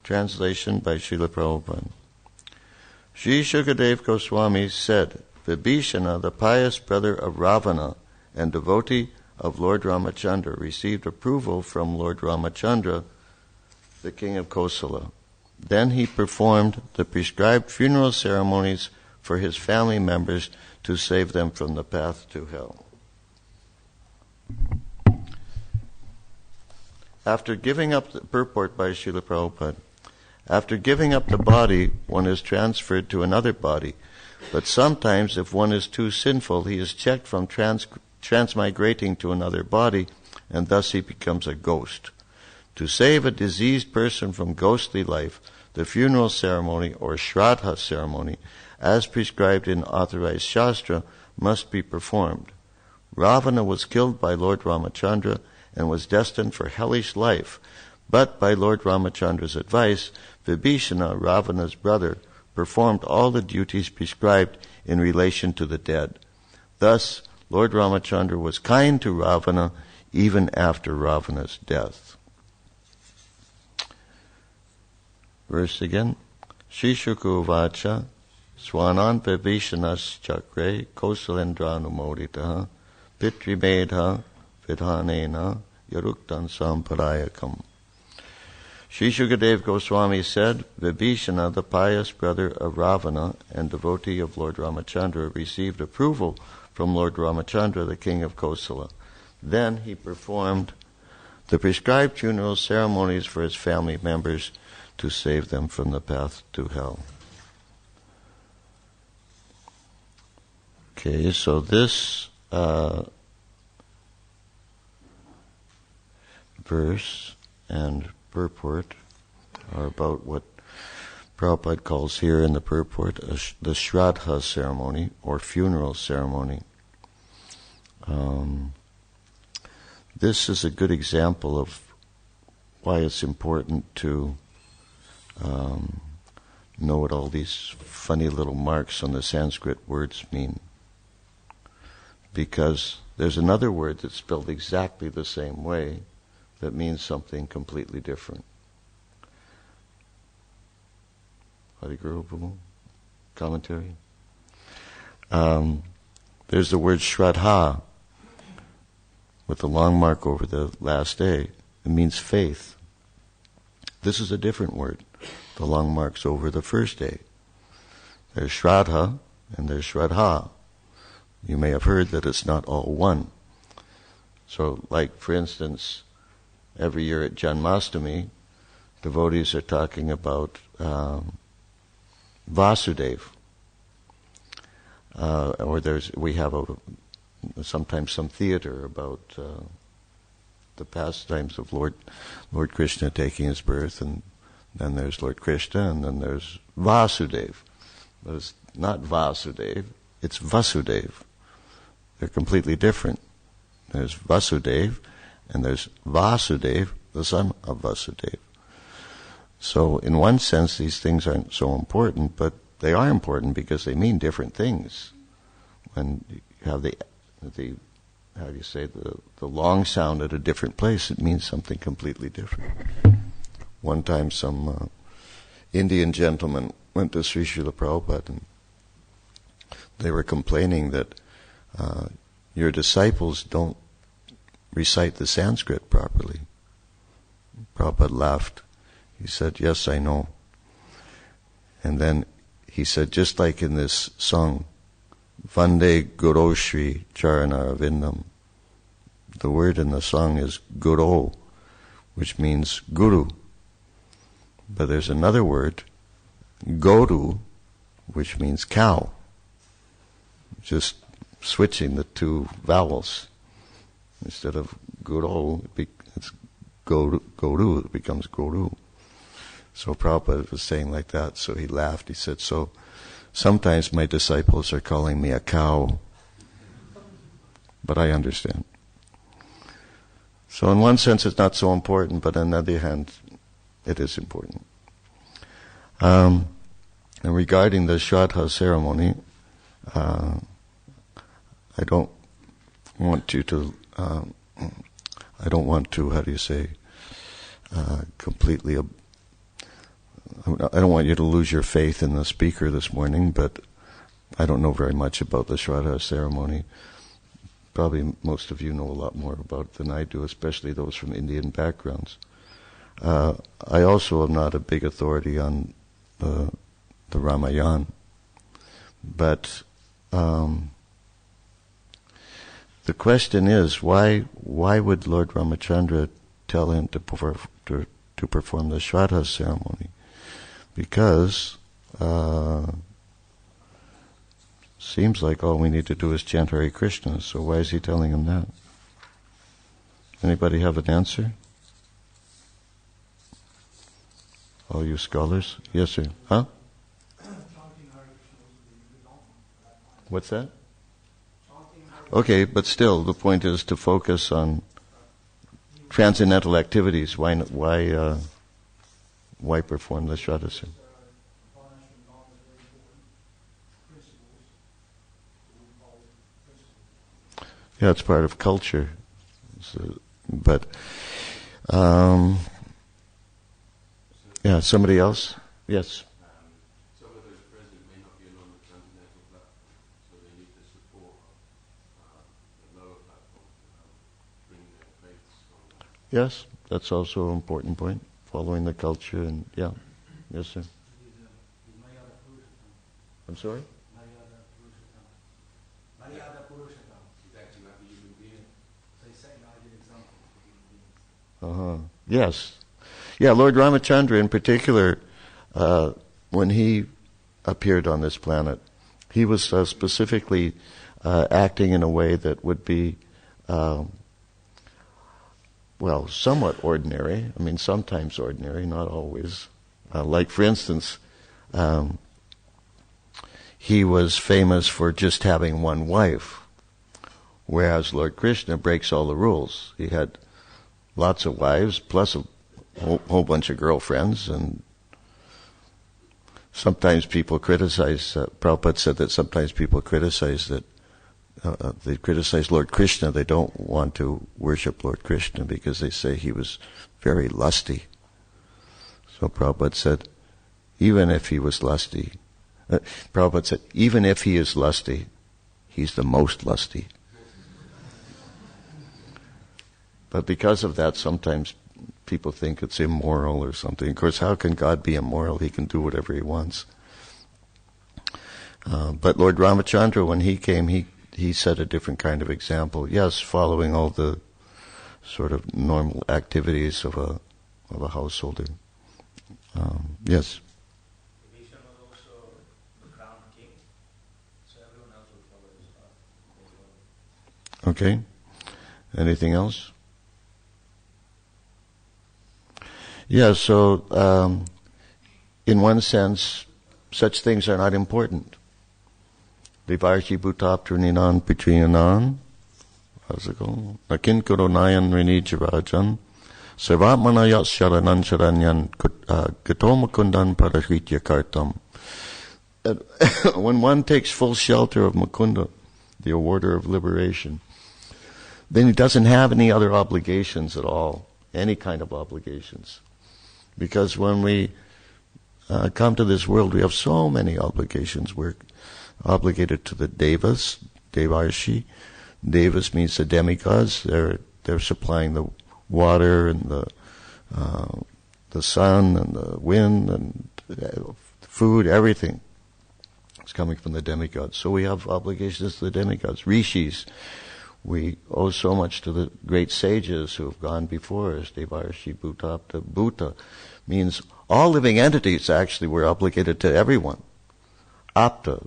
Translation by Srila Prabhupada. Sri Shukadev Goswami said, Vibhishana, the pious brother of Ravana and devotee of Lord Ramachandra, received approval from Lord Ramachandra, the king of Kosala. Then he performed the prescribed funeral ceremonies for his family members to save them from the path to hell. After giving up the purport by Srila Prabhupada, after giving up the body, one is transferred to another body. But sometimes, if one is too sinful, he is checked from transmigrating to another body, and thus he becomes a ghost. To save a diseased person from ghostly life, the funeral ceremony or Shraddha ceremony, as prescribed in authorized Shastra, must be performed. Ravana was killed by Lord Ramachandra and was destined for hellish life, but by Lord Ramachandra's advice, Vibhishana, Ravana's brother, performed all the duties prescribed in relation to the dead. Thus, Lord Ramachandra was kind to Ravana even after Ravana's death. Verse again. Shishuku vacha swanan vibhishanas chakre kosalendranu pitrimedha vidhanena yaruktan samparayakam. Sri Shukadev Goswami said, Vibhishana, the pious brother of Ravana and devotee of Lord Ramachandra, received approval from Lord Ramachandra, the king of Kosala. Then he performed the prescribed funeral ceremonies for his family members to save them from the path to hell. Okay, so this verse and purport are about what Prabhupada calls here in the purport the Shraddha ceremony or funeral ceremony. This is a good example of why it's important to know what all these funny little marks on the Sanskrit words mean. Because there's another word that's spelled exactly the same way that means something completely different. Harigaropamu? Commentary? There's the word Shraddha with the long mark over the last A. It means faith. This is a different word. The long mark's over the first A. There's Shraddha and there's Shraddha. You may have heard that it's not all one. So, like, for instance, every year at Janmashtami, devotees are talking about Vasudeva. Or we have sometimes some theater about the pastimes of Lord Krishna taking his birth, and then there's Lord Krishna, and then there's Vasudeva. But it's not Vasudeva, it's Vasudeva. They're completely different. There's Vasudeva, and there's Vasudeva, the son of Vasudeva. So in one sense, these things aren't so important, but they are important because they mean different things. When you have the how do you say, the long sound at a different place, it means something completely different. One time some Indian gentleman went to Sri Srila Prabhupada, and they were complaining that your disciples don't recite the Sanskrit properly. Prabhupada laughed. He said, yes, I know. And then he said, just like in this song, Vande Guru Shri Charanarvindam, the word in the song is Guru, which means guru. But there's another word, Goru, which means cow. Just switching the two vowels. Instead of Guru, it's Goru, it becomes Guru. So Prabhupada was saying like that, so he laughed. He said, so sometimes my disciples are calling me a cow, but I understand. So in one sense it's not so important, but on the other hand, it is important. And regarding the Shraddha ceremony, I don't want to, how do you say, completely I don't want you to lose your faith in the speaker this morning, but I don't know very much about the Shraddha ceremony. Probably most of you know a lot more about it than I do, especially those from Indian backgrounds. I also am not a big authority on the Ramayana, but the question is, why would Lord Ramachandra tell him to perform the Shraddha ceremony? Because seems like all we need to do is chant Hare Krishna, so why is he telling him that? Anybody have an answer? All you scholars? Yes, sir. Huh? What's that? Okay, but still, the point is to focus on transcendental activities. Why perform the Shraddha ceremony? Yeah, it's part of culture. But, yeah, somebody else? Yes. Some of those present may not be along the transcendental platform, so they need the support of the lower platform to bring their faiths on. Yes, that's also an important point. Following the culture and, yeah. Yes, sir. I'm sorry? Yes. Yeah, Lord Ramachandra in particular, when he appeared on this planet, he was specifically acting in a way that would be, somewhat ordinary. I mean, sometimes ordinary, not always. Like, for instance, he was famous for just having one wife, whereas Lord Krishna breaks all the rules. He had lots of wives, plus a whole bunch of girlfriends, and sometimes people criticize, Prabhupada said that sometimes people criticize that, they criticize Lord Krishna, they don't want to worship Lord Krishna because they say he was very lusty. So Prabhupada said, even if he was lusty, Prabhupada said, even if he is lusty, he's the most lusty. But because of that, sometimes people think it's immoral or something. Of course, how can God be immoral? He can do whatever he wants. But Lord Ramachandra, when he came, he set a different kind of example. Yes, following all the sort of normal activities of a householder. Yes. Vishnu was also the crowned king, so everyone else would follow his path. Okay. Anything else? Yeah, so in one sense, such things are not important. Devarshi bhutaptra ninan pitriyanan, how's it go? Nakin kuro nayan rinijarajan, sarvatmana yat sharanan sharanyan gatoma parahritya kartam. When one takes full shelter of Mukunda, the awarder of liberation, then he doesn't have any other obligations at all, any kind of obligations. Because when we come to this world, we have so many obligations. We're obligated to the devas, devarshi. Devas means the demigods. They're supplying the water and the sun and the wind and food, everything. It's coming from the demigods. So we have obligations to the demigods. Rishis. We owe so much to the great sages who have gone before us. Devarshi bhutapta. Bhuta means all living entities, actually, we're obligated to everyone. Apta.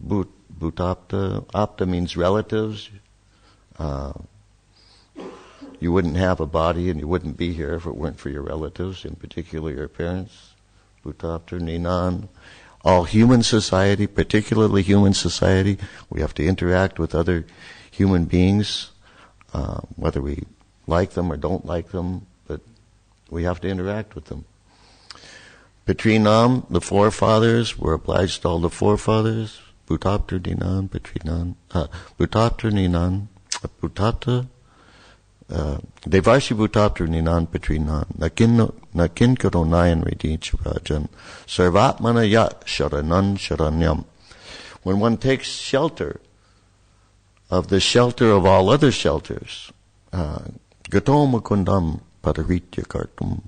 Bhutapta. Apta means relatives. You wouldn't have a body and you wouldn't be here if it weren't for your relatives, in particular your parents. Bhutapta. Ninan. All human society, particularly human society, we have to interact with other human beings, whether we like them or don't like them, but we have to interact with them. Pitrinam, the forefathers, we're obliged to all the forefathers. Bhutapta Ninan, Pitrinan, Bhutapta Ninan, Bhutapta, Devarshi Bhutapta Ninan Pitrinan, na kinkaro nayan ridich rajan sarvatmana ya sharanan sharanyam. When one takes shelter of all other shelters, gato mukundam padaritya kartum,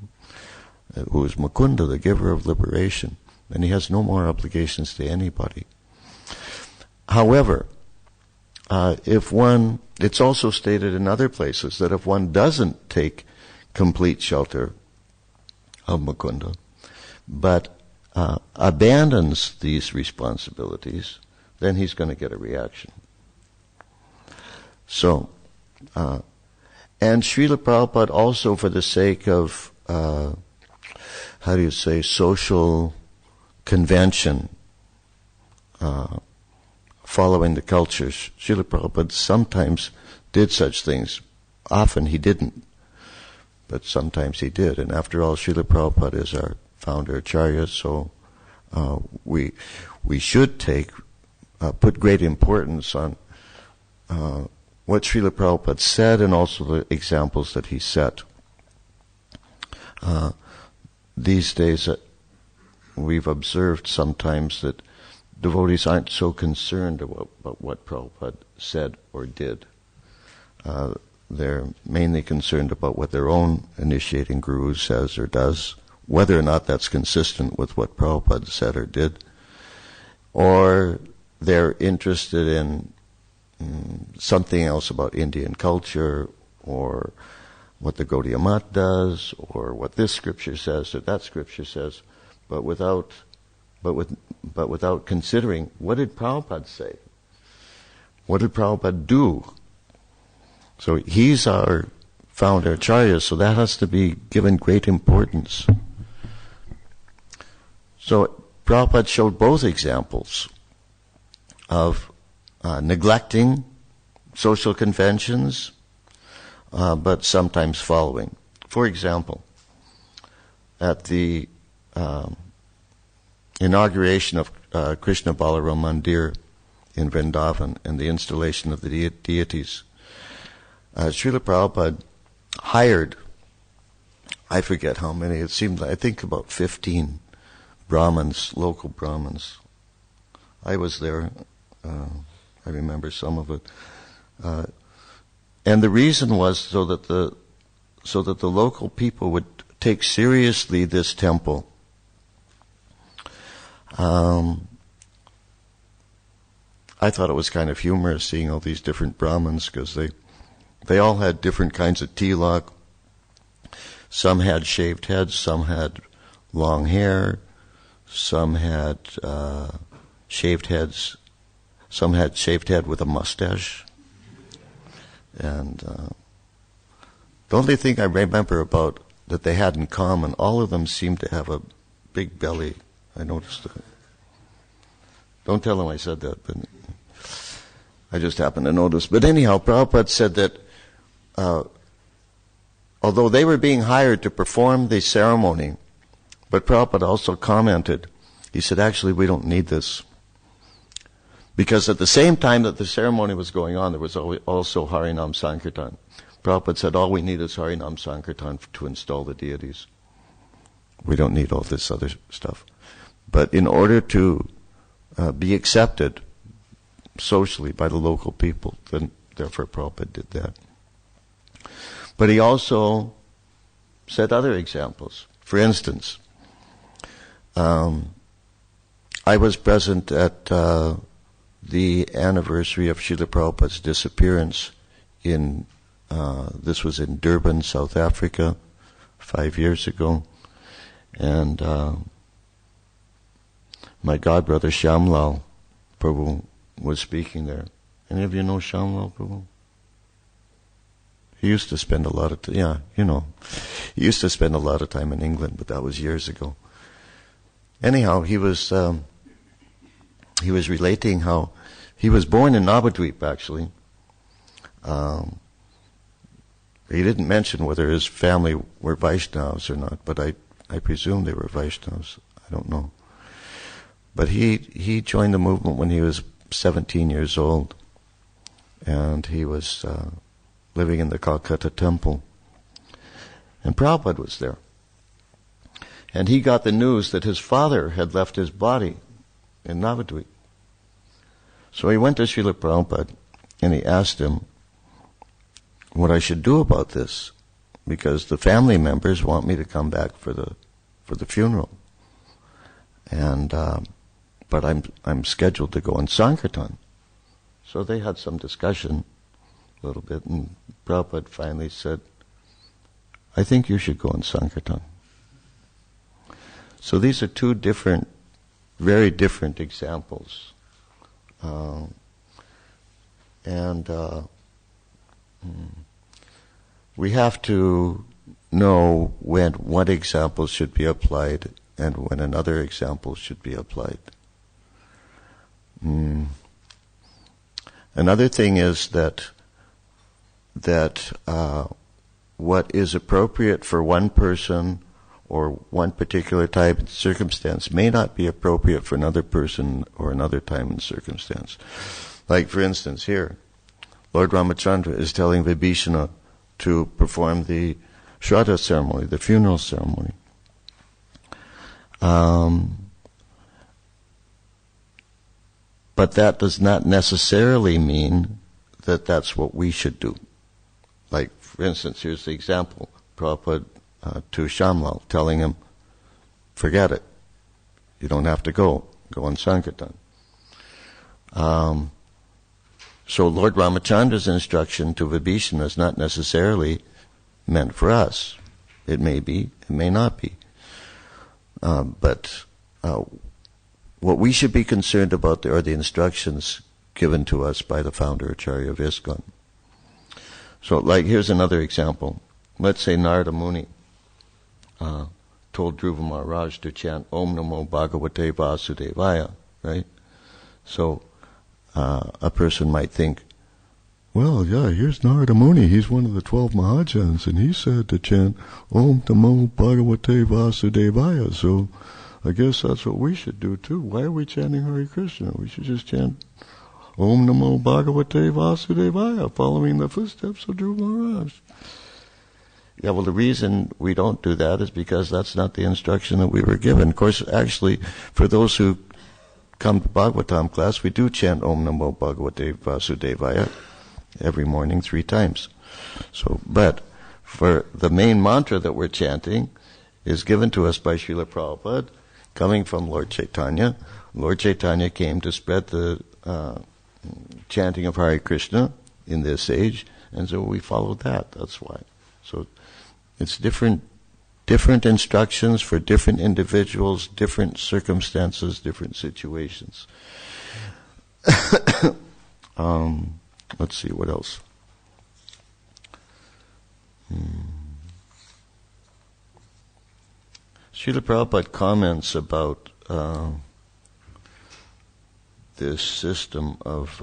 who is Mukunda, the giver of liberation, then he has no more obligations to anybody. However, it's also stated in other places that if one doesn't take complete shelter of Mukunda, but abandons these responsibilities, then he's going to get a reaction. So, and Srila Prabhupada also, for the sake of, social convention, following the cultures, Srila Prabhupada sometimes did such things. Often he didn't, but sometimes he did. And after all, Srila Prabhupada is our founder Acharya, so we should put great importance on what Srila Prabhupada said and also the examples that he set. These days, we've observed sometimes that devotees aren't so concerned about what Prabhupada said or did. They're mainly concerned about what their own initiating guru says or does, whether or not that's consistent with what Prabhupada said or did. Or they're interested in something else about Indian culture, or what the Gaudiya Math does, or what this scripture says or that scripture says, but without considering, what did Prabhupada say? What did Prabhupada do? So he's our founder Acharya, so that has to be given great importance. So Prabhupada showed both examples of neglecting social conventions, but sometimes following. For example, at the inauguration of Krishna Balaram Mandir in Vrindavan and the installation of the deities, Srila Prabhupada hired, I forget how many, it seemed, I think about 15 Brahmins, local Brahmins. I was there, I remember some of it. And the reason was so that the local people would take seriously this temple. I thought it was kind of humorous seeing all these different Brahmins, because they all had different kinds of tilak. Some had shaved heads, some had long hair, some had shaved heads, some had shaved head with a mustache. And the only thing I remember about that they had in common, all of them seemed to have a big belly. I noticed it. Don't tell them I said that, but I just happened to notice. But anyhow, Prabhupada said that although they were being hired to perform the ceremony, but Prabhupada also commented, he said, actually, we don't need this. Because at the same time that the ceremony was going on, there was also Harinam Sankirtan. Prabhupada said, all we need is Harinam Sankirtan to install the deities. We don't need all this other stuff. But in order to be accepted socially by the local people, then therefore Prabhupada did that. But he also set other examples. For instance, I was present at the anniversary of Srila Prabhupada's disappearance this was in Durban, South Africa, 5 years ago. And my godbrother Shamlal Prabhu was speaking there. Any of you know Shamlal Prabhu? He used to spend a lot of time, he used to spend a lot of time in England, but that was years ago. Anyhow, he was relating how he was born in Mahadyuti, actually. He didn't mention whether his family were Vaishnavas or not, but I presume they were Vaishnavas. I don't know. But he joined the movement when he was 17 years old, and he was living in the Calcutta temple. And Prabhupada was there. And he got the news that his father had left his body in Mahadyuti. So he went to Srila Prabhupada and he asked him what I should do about this, because the family members want me to come back for the funeral. And but I'm scheduled to go in Sankirtan. So they had some discussion a little bit, and Prabhupada finally said, I think you should go in Sankirtan. So these are two different, very different examples. We have to know when one example should be applied and when another example should be applied. Another thing is that what is appropriate for one person or one particular type of circumstance may not be appropriate for another person or another time and circumstance. Like, for instance, here, Lord Ramachandra is telling Vibhishana to perform the Shraddha ceremony, the funeral ceremony. But that does not necessarily mean that that's what we should do. Like, for instance, here's the example. Prabhupada to Shamlal, telling him, forget it. You don't have to go. Go on Sankirtan. So Lord Ramachandra's instruction to Vibhishana is not necessarily meant for us. It may be, it may not be. But what we should be concerned about are the instructions given to us by the founder Acharya of ISKCON. So, like, here's another example. Let's say Narada Muni told Dhruva Maharaj to chant Om Namo Bhagavate Vasudevaya, right? So, a person might think, well, yeah, here's Narada Muni. He's one of the 12 Mahajans, and he said to chant Om Namo Bhagavate Vasudevaya. So, I guess that's what we should do too. Why are we chanting Hare Krishna? We should just chant Om Namo Bhagavate Vasudevaya, following the footsteps of Dhruva Maharaj. Yeah, well, the reason we don't do that is because that's not the instruction that we were given. Of course, actually, for those who come to Bhagavatam class, we do chant Om Namo Bhagavate Vasudevaya every morning 3 times. So, but for the main mantra that we're chanting is given to us by Srila Prabhupada, coming from Lord Chaitanya. Lord Chaitanya came to spread the chanting of Hare Krishna in this age, and so we followed that. That's why. So it's different instructions for different individuals, different circumstances, different situations. Let's see, what else? Srila Prabhupada comments about this system of,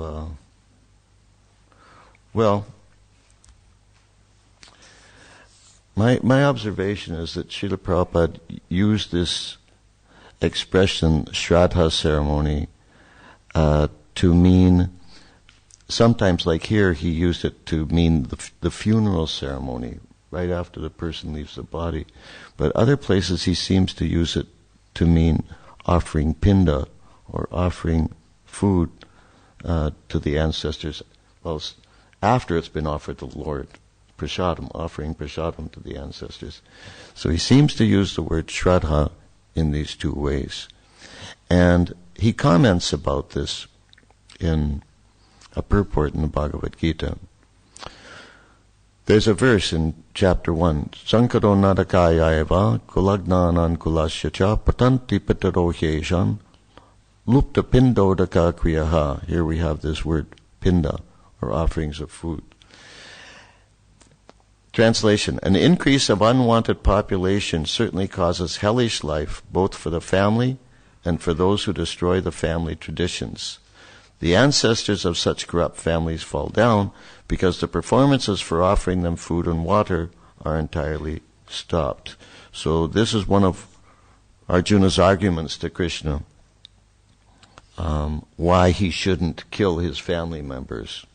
my observation is that Srila Prabhupada used this expression, Shraddha ceremony, to mean, sometimes like here, he used it to mean the funeral ceremony, right after the person leaves the body. But other places he seems to use it to mean offering pinda, or offering food to the ancestors, well, after it's been offered to the Lord. Prasadam, offering prasadam to the ancestors. So he seems to use the word Shraddha in these 2 ways. And he comments about this in a purport in the Bhagavad Gita. There's a verse in chapter 1, Sankaro Nadakayaiva Kulagnanan Kulasyacha Patanti Pitarohyeshan Lupta Pindodaka Kriyaha. Here we have this word pinda, or offerings of food. Translation: an increase of unwanted population certainly causes hellish life, both for the family and for those who destroy the family traditions. The ancestors of such corrupt families fall down because the performances for offering them food and water are entirely stopped. So this is one of Arjuna's arguments to Krishna, why he shouldn't kill his family members.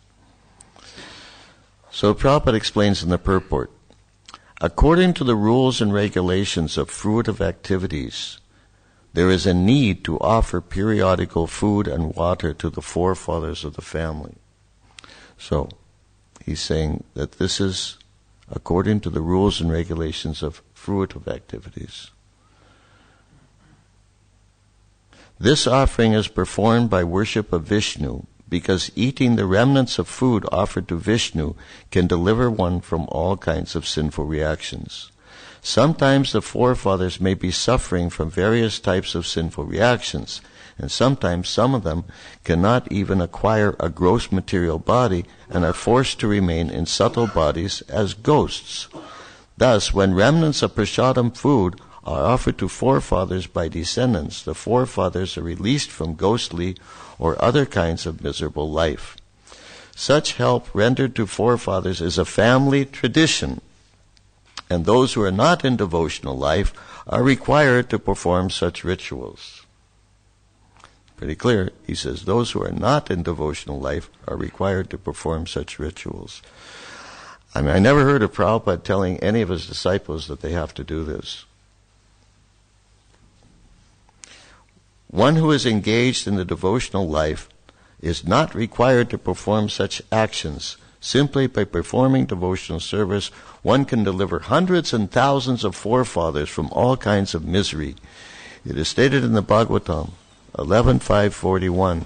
So Prabhupada explains in the purport, According to the rules and regulations of fruitive activities, there is a need to offer periodical food and water to the forefathers of the family. So, he's saying that this is according to the rules and regulations of fruitive activities. This offering is performed by worship of Vishnu, because eating the remnants of food offered to Vishnu can deliver one from all kinds of sinful reactions. Sometimes the forefathers may be suffering from various types of sinful reactions, and sometimes some of them cannot even acquire a gross material body and are forced to remain in subtle bodies as ghosts. Thus, when remnants of prasadam food are offered to forefathers by descendants, the forefathers are released from ghostly or other kinds of miserable life. Such help rendered to forefathers is a family tradition, and those who are not in devotional life are required to perform such rituals. Pretty clear. He says those who are not in devotional life are required to perform such rituals. I mean, I never heard of Prabhupada telling any of his disciples that they have to do this. One who is engaged in the devotional life is not required to perform such actions. Simply by performing devotional service, one can deliver hundreds and thousands of forefathers from all kinds of misery. It is stated in the Bhagavatam, 11.541,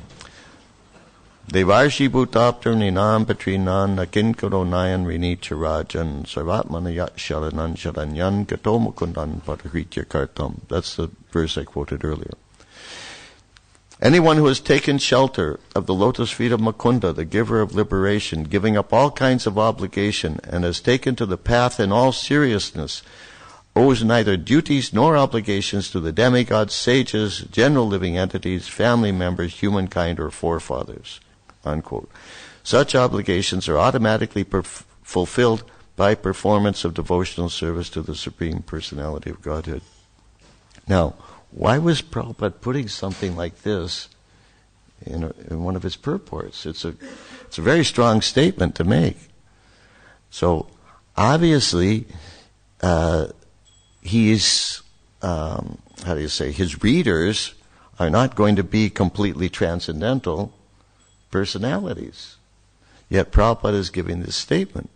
Devarshi bhutaptar ninam patrinan nakinkaro nayan rinicharajan sarvatmanayat shalanan shalanyan katomukundan parahritya kartam. That's the verse I quoted earlier. Anyone who has taken shelter of the lotus feet of Mukunda, the giver of liberation, giving up all kinds of obligation, and has taken to the path in all seriousness, owes neither duties nor obligations to the demigods, sages, general living entities, family members, humankind, or forefathers. Unquote. Such obligations are automatically fulfilled by performance of devotional service to the Supreme Personality of Godhead. Now, why was Prabhupada putting something like this in one of his purports? It's a very strong statement to make. So, obviously, his readers are not going to be completely transcendental personalities. Yet Prabhupada is giving this statement.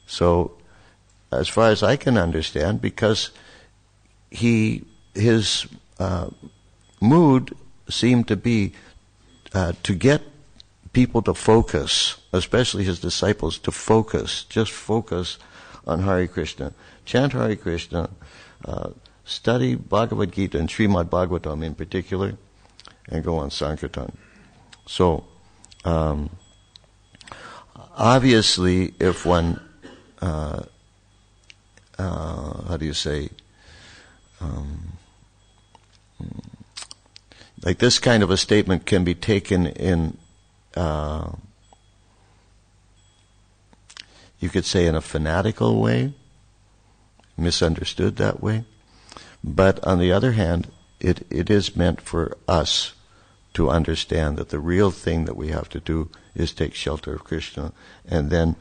So, as far as I can understand, because his mood seemed to be to get people to focus, especially his disciples, to focus, just focus on Hare Krishna. Chant Hare Krishna, study Bhagavad Gita and Srimad Bhagavatam in particular, and go on Sankirtan. So, obviously, if one, like this kind of a statement can be taken in, you could say in a fanatical way, misunderstood that way. But on the other hand, it is meant for us to understand that the real thing that we have to do is take shelter of Krishna, and then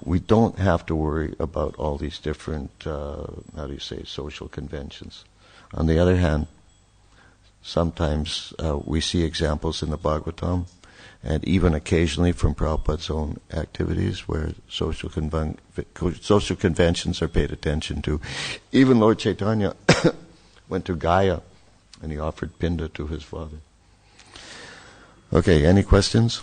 we don't have to worry about all these different, social conventions. On the other hand, sometimes we see examples in the Bhagavatam, and even occasionally from Prabhupada's own activities, where social conventions are paid attention to. Even Lord Chaitanya went to Gaya, and he offered Pinda to his father. Okay, any questions?